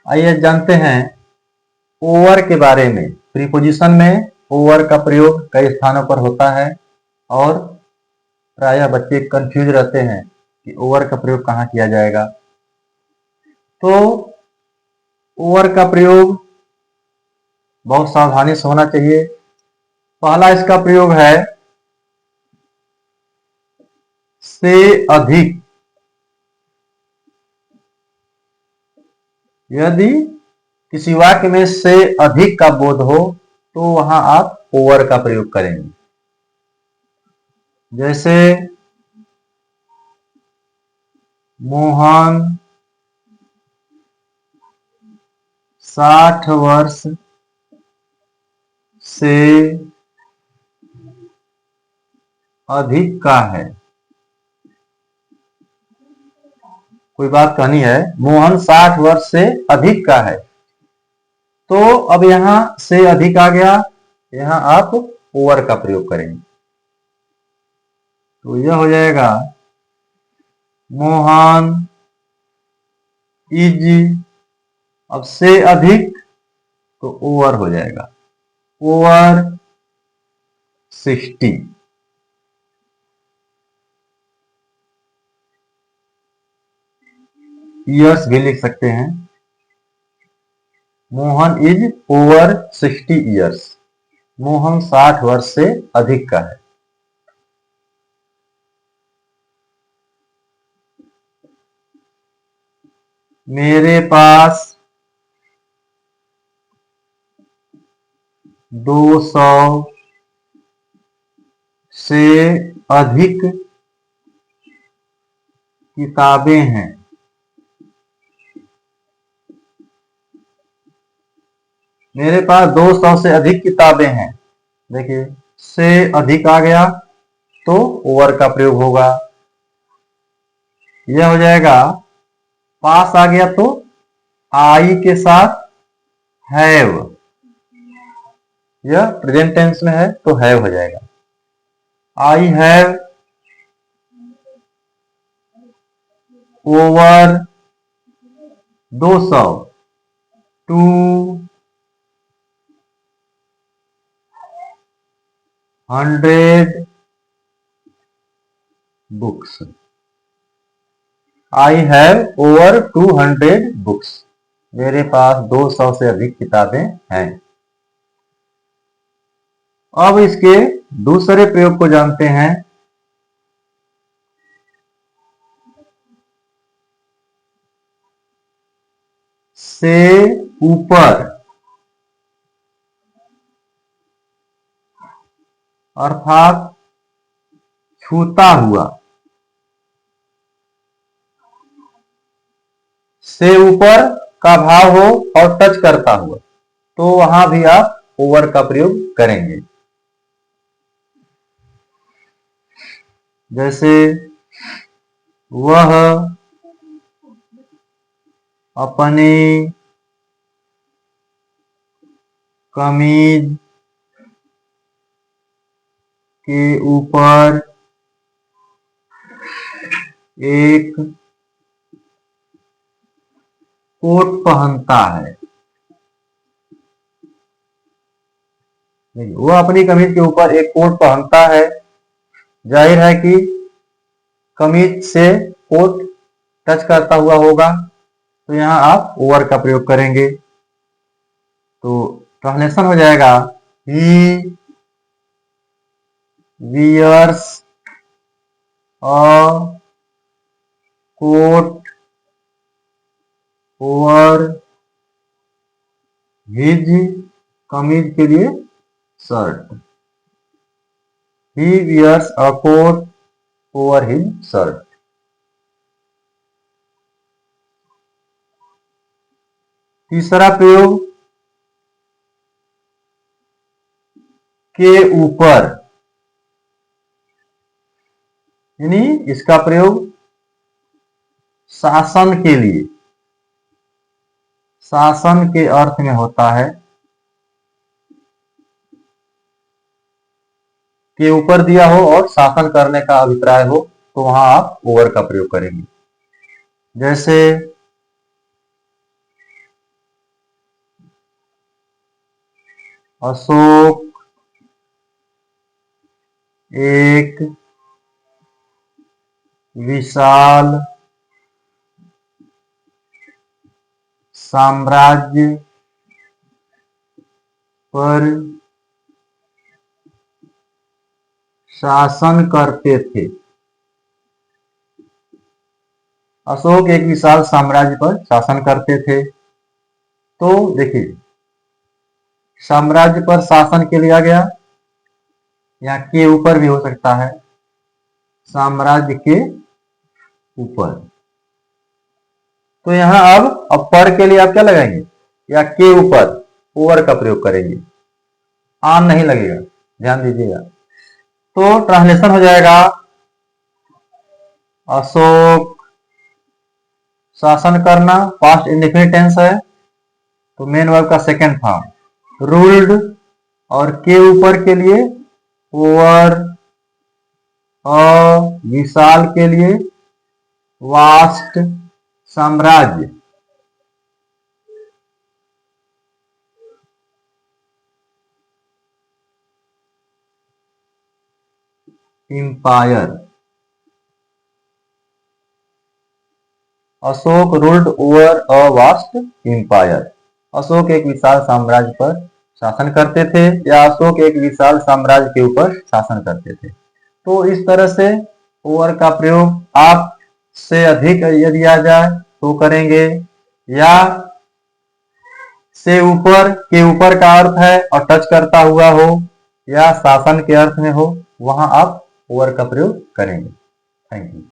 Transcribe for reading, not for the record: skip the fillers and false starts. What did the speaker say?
आइए जानते हैं ओवर के बारे में। प्रीपोजिशन में ओवर का प्रयोग कई स्थानों पर होता है और प्रायः बच्चे कंफ्यूज रहते हैं कि ओवर का प्रयोग कहाँ किया जाएगा। तो ओवर का प्रयोग बहुत सावधानी से होना चाहिए। पहला इसका प्रयोग है से अधिक। यदि किसी वाक्य में से अधिक का बोध हो तो वहां आप ओवर का प्रयोग करेंगे। जैसे मोहन 60 वर्ष से अधिक का है। कोई बात कहनी है, मोहन 60 वर्ष से अधिक का है, तो अब यहां से अधिक आ गया, यहां आप ओवर का प्रयोग करेंगे। तो यह हो जाएगा मोहन इज, अब से अधिक तो ओवर हो जाएगा, ओवर 60। ईयर्स भी लिख सकते हैं, Mohan is over 60 years. Mohan 60 वर्ष से अधिक का है। मेरे पास 200 से अधिक किताबें हैं। मेरे पास 200 से अधिक किताबें हैं। देखिए से अधिक आ गया तो ओवर का प्रयोग होगा। यह हो जाएगा, पास आ गया तो आई के साथ हैव, यह प्रेजेंट टेंस में है तो हैव हो जाएगा। I have over 200 200 books. I have over 200 books. मेरे पास 200 से अधिक किताबें हैं। अब इसके दूसरे प्रयोग को जानते हैं। से ऊपर, अर्थात छूता हुआ। से ऊपर का भाव हो और टच करता हुआ तो वहां भी आप ओवर का प्रयोग करेंगे। जैसे वह अपनी कमीज के ऊपर एक कोट पहनता है। वो अपनी कमीज के ऊपर एक कोट पहनता है। जाहिर है कि कमीज से कोट टच करता हुआ होगा तो यहां आप ओवर का प्रयोग करेंगे। तो ट्रांसलेशन हो जाएगा, he wears a coat over his, कमीज के लिए shirt. He wears a coat over his shirt. तीसरा प्रयोग के ऊपर, यानी इसका प्रयोग शासन के लिए, शासन के अर्थ में होता है। के ऊपर दिया हो और शासन करने का अभिप्राय हो तो वहां आप ओवर का प्रयोग करेंगे। जैसे अशोक एक विशाल साम्राज्य पर शासन करते थे। अशोक एक विशाल साम्राज्य पर शासन करते थे। तो देखिए, साम्राज्य पर शासन के लिया गया, या के ऊपर भी हो सकता है, साम्राज्य के ऊपर। तो यहां अब पर के लिए आप क्या लगाएंगे, या के ऊपर ओवर का प्रयोग करेंगे, आन नहीं लगेगा, ध्यान दीजिएगा। तो ट्रांसलेशन हो जाएगा, अशोक शासन करना, पास्ट इंडेफिनिट टेंस है, तो मेन वर्ब का सेकेंड फॉर्म रूल्ड, और के ऊपर के लिए ओवर, विशाल के लिए वास्ट, साम्राज्य। Empire. Ashoka ruled over a vast empire. Ashoka एक विशाल साम्राज्य पर शासन करते थे, या अशोक एक विशाल साम्राज्य के ऊपर शासन करते थे। तो इस तरह से ओवर का प्रयोग आप से अधिक यदि आ जाए तो करेंगे, या से ऊपर, के ऊपर का अर्थ है और टच करता हुआ हो, या शासन के अर्थ में हो, वहां आप ओवर का प्रयोग करेंगे। Thank you.